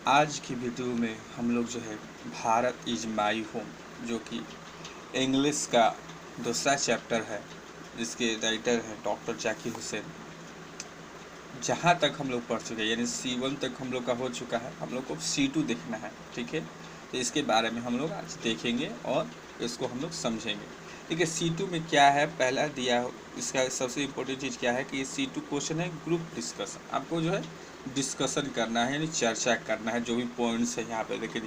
आज की वीडियो में हम लोग जो है भारत इज माई होम जो कि इंग्लिश का दूसरा चैप्टर है जिसके राइटर हैं डॉक्टर जाकिर हुसैन। जहाँ तक हम लोग पढ़ चुके हैं यानी C1 तक हम लोग का हो चुका है, हम लोग को C2 देखना है। ठीक है, तो इसके बारे में हम लोग आज देखेंगे और इसको हम लोग समझेंगे। ठीक है, C2 में क्या है, पहला दिया इसका सबसे इम्पोर्टेंट चीज़ क्या है कि C2 क्वेश्चन है ग्रुप डिस्कशन। आपको जो है डिस्कशन करना है यानी चर्चा करना है। जो भी पॉइंट्स है यहाँ पे देखिए,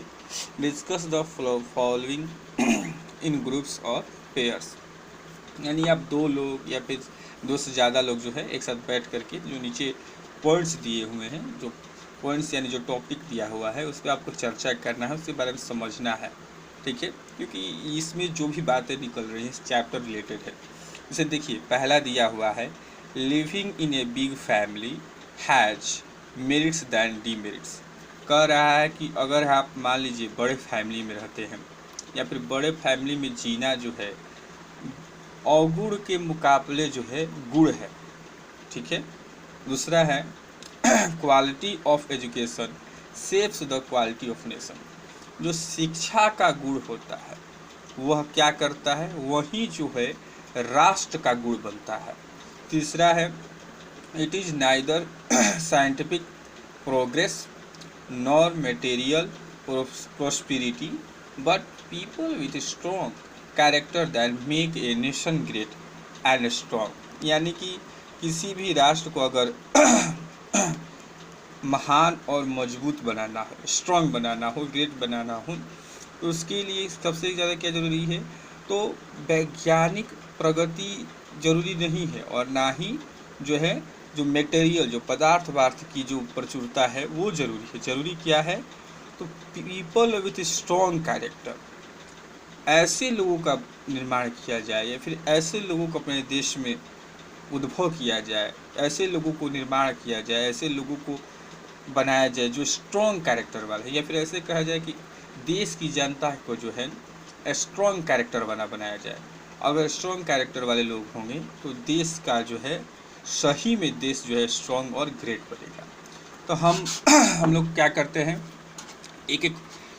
discuss the following in groups और पेयर्स, यानी आप दो लोग या फिर दो से ज़्यादा लोग जो है एक साथ बैठ करके जो नीचे पॉइंट्स दिए हुए हैं, जो पॉइंट्स यानी जो टॉपिक दिया हुआ है उस पर आपको चर्चा करना है, उसके बारे में समझना है। ठीक है, क्योंकि इसमें जो भी बातें निकल रही हैं इस चैप्टर रिलेटेड है। जैसे देखिए पहला दिया हुआ है, living in a big family has merits than demerits. कह रहा है कि अगर आप मान लीजिए बड़े फैमिली में रहते हैं या फिर बड़े फैमिली में जीना जो है अवगुण के मुकाबले जो है गुण है। ठीक है, दूसरा है quality of education shapes the quality of nation. जो शिक्षा का गुण होता है वह क्या करता है, वही जो है राष्ट्र का गुण बनता है। तीसरा है, it is neither scientific progress nor material prosperity but people with strong character that make a nation great and strong। यानी कि किसी भी राष्ट्र को अगर महान और मजबूत बनाना हो, स्ट्रांग बनाना हो, ग्रेट बनाना हो, तो उसके लिए सबसे ज़्यादा क्या ज़रूरी है, तो वैज्ञानिक प्रगति ज़रूरी नहीं है और ना ही जो है जो मटेरियल जो पदार्थ की जो प्रचुरता है वो ज़रूरी है। ज़रूरी क्या है, तो पीपल विथ स्ट्रॉन्ग कैरेक्टर, ऐसे लोगों का निर्माण किया जाए या फिर ऐसे लोगों को अपने देश में उद्भव किया जाए, ऐसे लोगों को निर्माण किया जाए, ऐसे लोगों को बनाया जाए जो स्ट्रॉन्ग कैरेक्टर वाले हैं, या फिर ऐसे कहा जाए कि देश की जनता को जो है स्ट्रॉन्ग कैरेक्टर बनाया जाए। अगर स्ट्रॉन्ग कैरेक्टर वाले लोग होंगे तो देश का जो है सही में देश जो है स्ट्रॉन्ग और ग्रेट बनेगा। तो हम लोग क्या करते हैं, एक एक,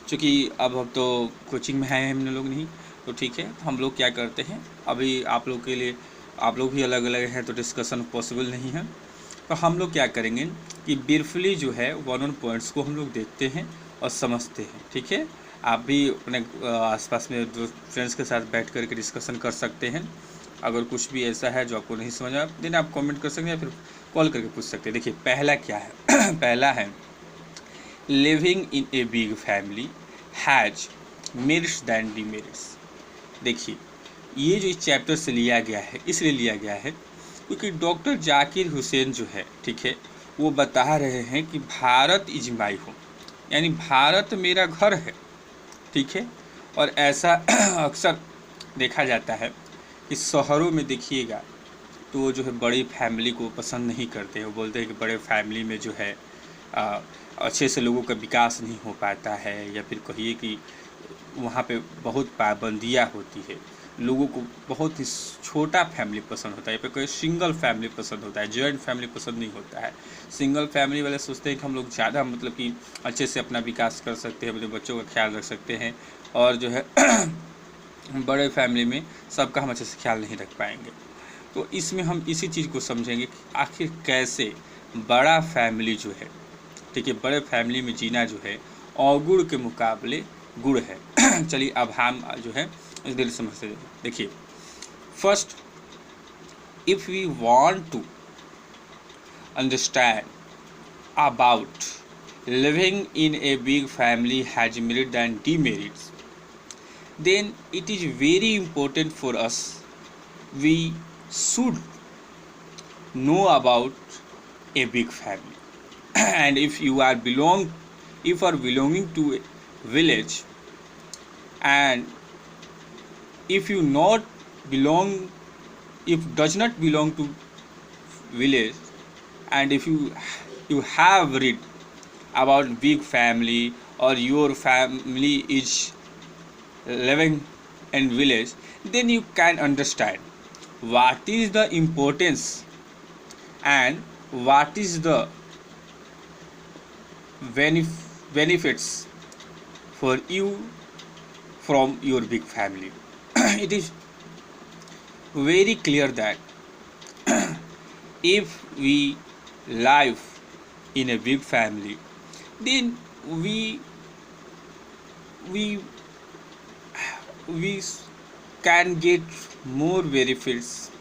चूँकि अब तो कोचिंग में हैं हम लोग नहीं, तो ठीक है हम लोग क्या करते हैं, अभी आप लोग के लिए आप लोग भी अलग अलग हैं तो डिस्कशन पॉसिबल नहीं है। तो हम लोग क्या करेंगे कि ब्रीफली जो है वन पॉइंट्स को हम लोग देखते हैं और समझते हैं। ठीक है, आप भी अपने आसपास में जो फ्रेंड्स के साथ बैठ करके डिस्कशन कर सकते हैं। अगर कुछ भी ऐसा है जो आपको नहीं समझा देन आप कमेंट कर सकते हैं या फिर कॉल करके पूछ सकते हैं। देखिए पहला क्या है पहला है, living in a big family has merits than demerits. देखिए ये जो इस चैप्टर से लिया गया है इसलिए लिया गया है क्योंकि डॉक्टर जाकिर हुसैन जो है, ठीक है, वो बता रहे हैं कि भारत इज माई होम, यानी भारत मेरा घर है। ठीक है, और ऐसा अक्सर देखा जाता है कि शहरों में देखिएगा तो जो है बड़ी फैमिली को पसंद नहीं करते हैं। वो बोलते हैं कि बड़े फैमिली में जो है अच्छे से लोगों का विकास नहीं हो पाता है, या फिर कहिए कि वहाँ पे बहुत पाबंदियाँ होती है। लोगों को बहुत ही छोटा फैमिली पसंद होता है, या फिर कोई सिंगल फैमिली पसंद होता है, जॉइंट फैमिली पसंद नहीं होता है। सिंगल फैमिली वाले सोचते हैं कि हम लोग ज़्यादा मतलब कि अच्छे से अपना विकास कर सकते हैं, अपने बच्चों का ख्याल रख सकते हैं, और जो है बड़े फैमिली में सबका हम अच्छे से ख्याल नहीं रख पाएंगे। तो इसमें हम इसी चीज़ को समझेंगे कि आखिर कैसे बड़ा फैमिली जो है, ठीक है, बड़े फैमिली में जीना जो है अवगुण के मुकाबले गुण है। चलिए अब हम जो है इस दिल समझते हैं। देखिए first, if we want to understand about living in a big family has merit than demerits, then it is very important for us we should know about a big family and if you are belonging to a village, and if you not belong if does not belong to village, and if you have read about big family or your family is living in village, then you can understand what is the importance and what is the benefits for you from your big family. It is very clear that if we live in a big family, then we we we can get more benefits,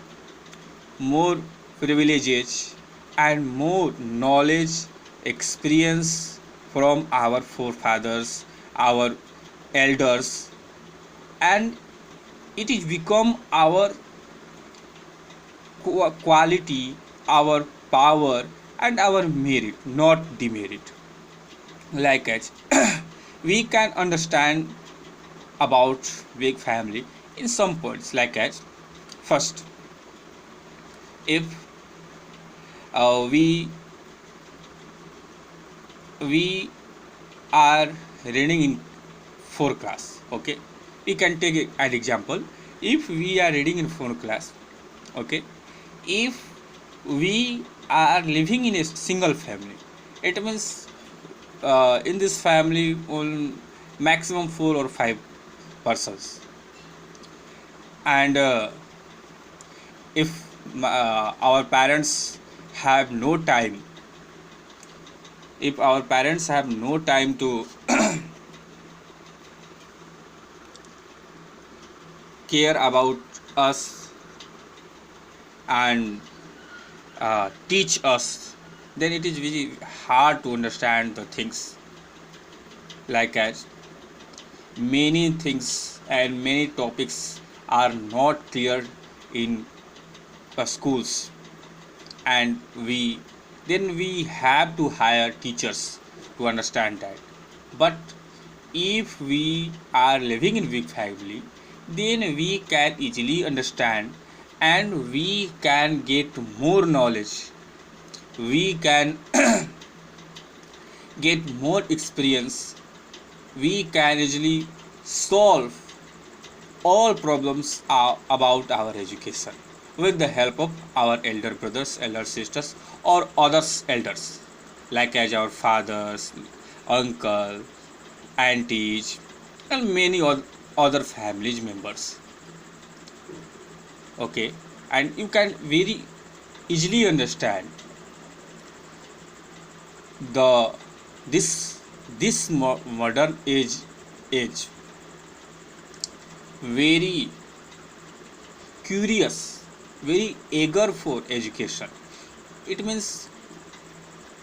more privileges, and more knowledge, experience from our forefathers, our elders, and it is become our quality, our power, and our merit, not demerit. Like as we can understand about big family in some points, like as first, if we we are reading in 4 class, okay, we can take an example. If we are reading in 4 class, okay, if we are living in a single family, it means in this family on maximum 4 or 5 persons, and if our parents have no time, if our parents have no time to care about us and teach us, then it is very hard to understand the things. Like as many things and many topics are not clear in schools, and we have to hire teachers to understand that. But if we are living in big family, then we can easily understand, and we can get more knowledge, we can get more experience, we can easily solve all problems about our education with the help of our elder brothers, elder sisters, or others elders, like as our fathers, uncle, aunties, and many other families members. Okay, and you can very easily understand the this modern age very curious, very eager for education. It means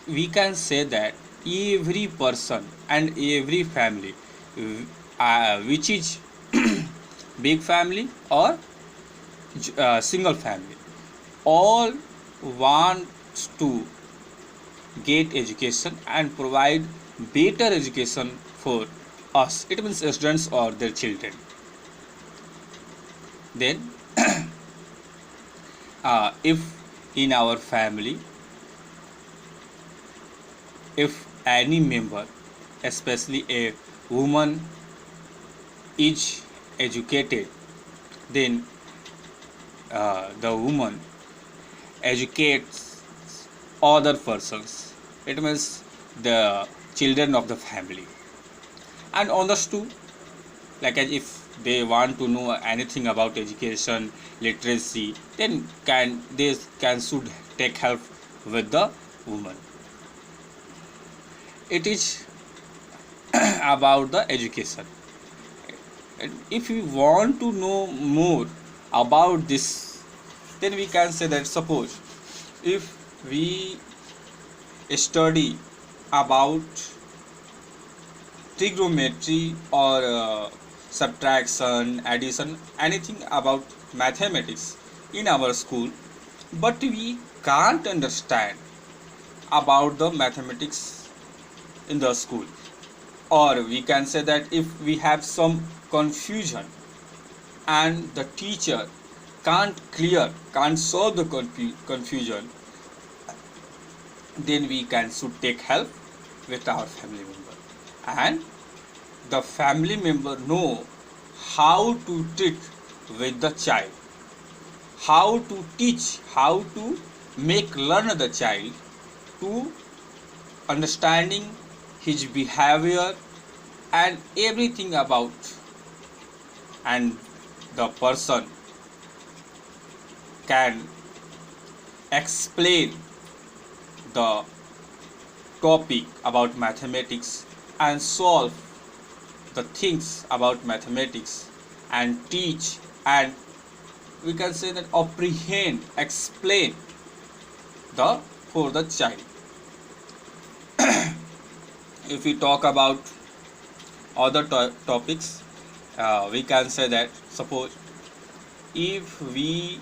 we can say that every person and every family, which is big family or single family, all wants to get education and provide better education for us. It means students or their children. Then if in our family, if any member, especially a woman, is educated, then the woman educates other persons. It means the children of the family. And others too, like as if they want to know anything about education, literacy, then they can should take help with the woman. It is about the education. And if we want to know more about this, then we can say that suppose if we study about trigonometry or subtraction, addition, anything about mathematics in our school, but we can't understand about the mathematics in the school, or we can say that if we have some confusion and the teacher can't solve the confusion, then we should take help with our family member, and the family member know how to treat with the child, how to teach, how to make learn the child to understanding his behavior, and everything about, and the person can explain the topic about mathematics and solve the things about mathematics and teach, and we can say that apprehend, explain the for the child. If we talk about other topics, we can say that suppose if we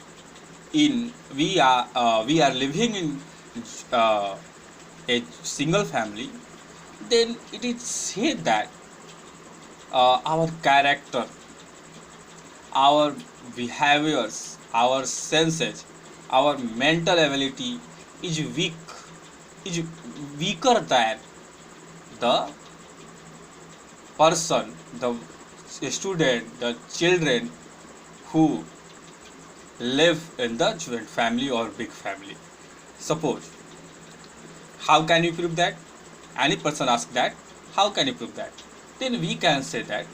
are living in uh, a single family, then it is said that our character, our behaviors, our senses, our mental ability is is weaker than the person, the student, the children who live in the joint family or big family. Suppose, how can you prove that? Any person asks that, how can you prove that? Then we can say that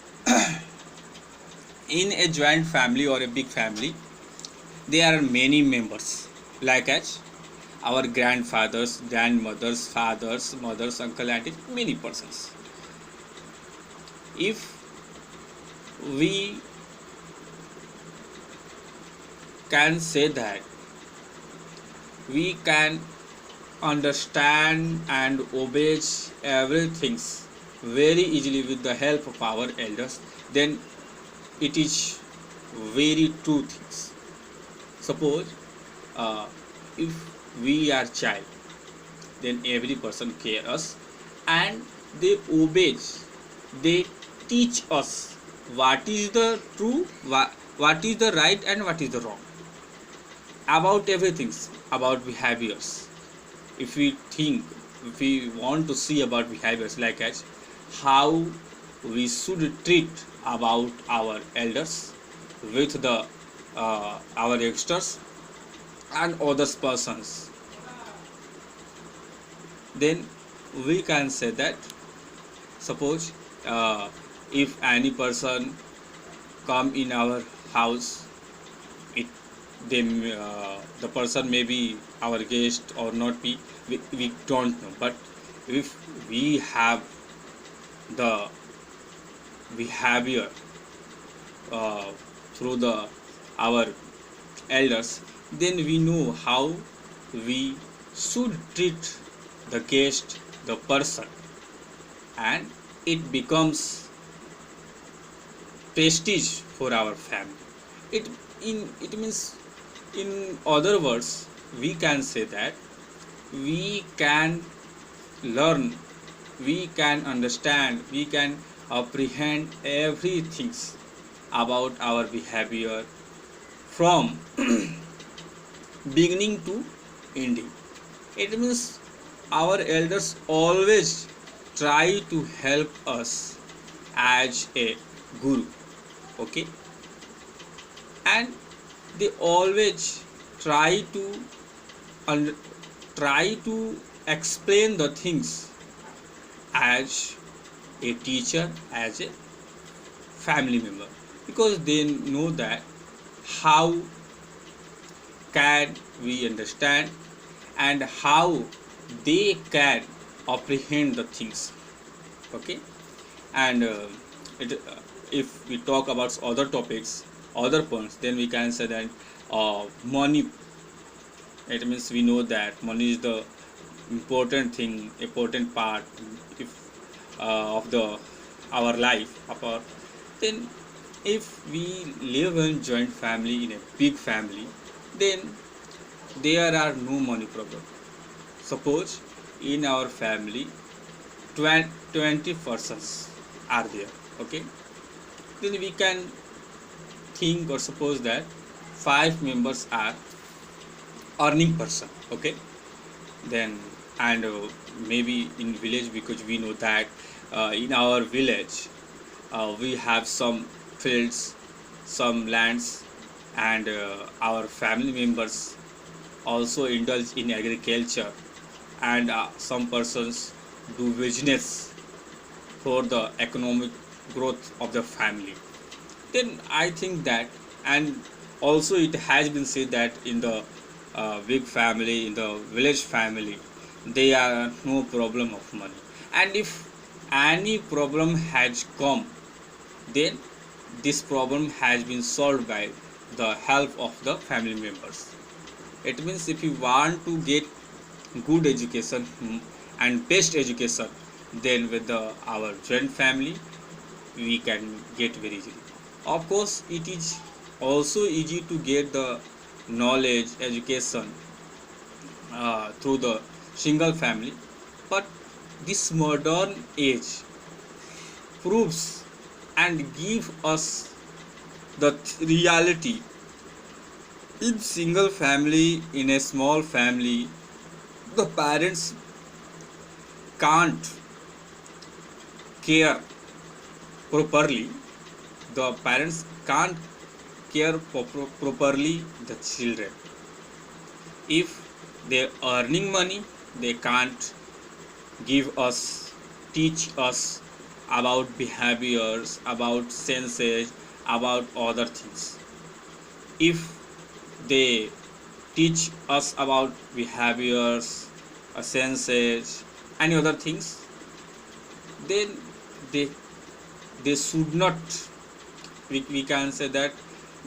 in a joint family or a big family, there are many members, like as our grandfathers, grandmothers, fathers, mothers, uncle, aunties, many persons. If we can say that we can understand and obey everything very easily with the help of our elders, then it is very true things. Suppose uh, if we are child, then every person care us and they obey, they teach us what is the true, what is the right and what is the wrong about everything, about behaviors. If we think, if we want to see about behaviors, like as how we should treat about our elders with the our youngsters and other persons, then we can say that suppose if any person come in our house, it they the person may be our guest or not be, we don't know, but if we have the behavior through the our elders, then we know how we should treat the guest, the person, and it becomes prestige for our family. It means, in other words, we can say that we can learn, we can understand, we can apprehend everything about our behavior from beginning to ending. It means our elders always try to help us as a guru, okay, and they always try to un- try to explain the things as a teacher, as a family member, because they know that how can we understand and how they can apprehend the things, okay. And it, if we talk about other topics, other points, then we can say that money, it means we know that money is the important thing, important part, if of the our life of our, then if we live in joint family, in a big family, then there are no money problem. Suppose in our family 20 persons are there, okay, then we can think or suppose that 5 members are earning person, okay, then, and maybe in village, because we know that in our village we have some fields, some lands, and our family members also indulge in agriculture, and some persons do business for the economic growth of the family. Then I think that, and also it has been said that in the big family, in the village family, there are no problem of money, and if any problem has come, then this problem has been solved by the help of the family members. It means if you want to get good education, and best education, then with our joint family we can get very easily. Of course, it is also easy to get the knowledge, education through the single family, but this modern age proves and give us the reality. In single family, in a small family, the parents can't care properly. The parents can't care properly the children. If they're earning money, they can't give us, teach us about behaviors, about senses, about other things. If they teach us about behaviors, senses, any other things, then they they should not, we can say that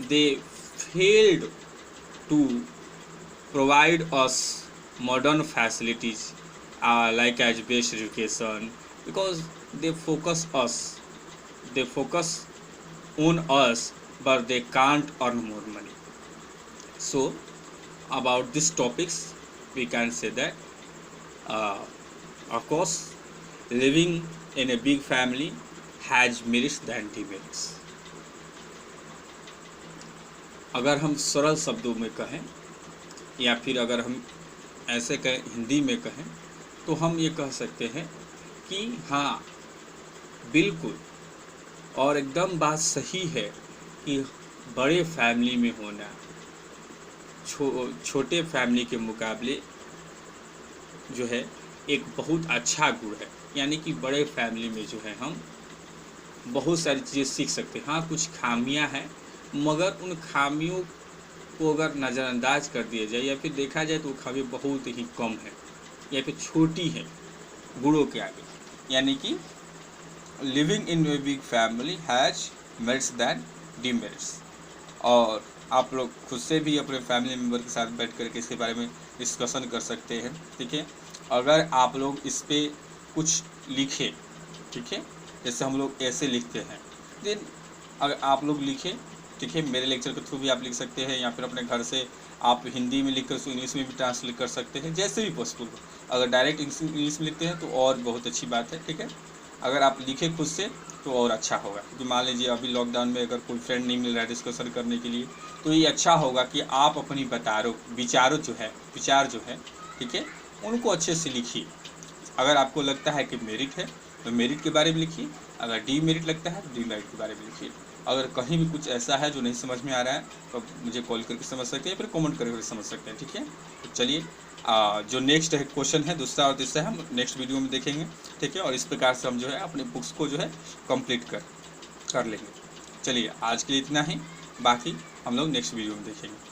they failed to provide us modern facilities like as best education, because they focus on us, but they can't earn more money. So about these topics we can say that uh, of course living in a big family has merits than demerits. अगर हम सरल शब्दों में कहें, या फिर अगर हम ऐसे कहें, हिंदी में कहें, तो हम ये कह सकते हैं कि हाँ बिल्कुल और एकदम बात सही है कि बड़े फैमिली में होना छोटे फैमिली के मुकाबले जो है एक बहुत अच्छा गुण है। यानी कि बड़े फैमिली में जो है हम बहुत सारी चीज़ें सीख सकते हैं। हाँ कुछ खामियां हैं, मगर उन खामियों को अगर नज़रअंदाज कर दिया जाए या फिर देखा जाए तो वो खामी बहुत ही कम है या फिर छोटी है गुणों के आगे। यानी कि living in a big family has merits than demerits. और आप लोग खुद से भी अपने फैमिली मेम्बर के साथ बैठ कर के इसके बारे में डिस्कशन कर सकते हैं, ठीक है। अगर आप लोग इस पर कुछ लिखें, ठीक है, जैसे हम लोग ऐसे लिखते हैं, देन अगर आप लोग लिखें, ठीक है, मेरे लेक्चर के थ्रू भी आप लिख सकते हैं, या फिर अपने घर से आप हिंदी में लिख कर उसको इंग्लिश में भी ट्रांसलेट कर सकते हैं, जैसे भी पॉसिबल हो। अगर डायरेक्ट इंग्लिश में लिखते हैं तो और बहुत अच्छी बात है, ठीक है। अगर आप लिखें खुद से तो और अच्छा होगा, क्योंकि मान लीजिए अभी लॉकडाउन में अगर कोई फ्रेंड नहीं मिल रहा है डिस्कशन करने के लिए, तो ये अच्छा होगा कि आप अपनी विचार जो है, ठीक है, उनको अच्छे से लिखिए। अगर आपको लगता है कि मेरिट है तो मेरिट के बारे में लिखिए, अगर डीमेरिट लगता है तो डीमेरिट के बारे में लिखिए। अगर कहीं भी कुछ ऐसा है जो नहीं समझ में आ रहा है तो मुझे कॉल करके समझ सकते हैं, फिर कमेंट करके समझ सकते हैं, ठीक है। तो चलिए जो नेक्स्ट है क्वेश्चन है दूसरा और तीसरा हम नेक्स्ट वीडियो में देखेंगे, ठीक है। और इस प्रकार से हम जो है अपने बुक्स को जो है कंप्लीट कर लेंगे। चलिए आज के लिए इतना ही, बाकी हम लोग नेक्स्ट वीडियो में देखेंगे।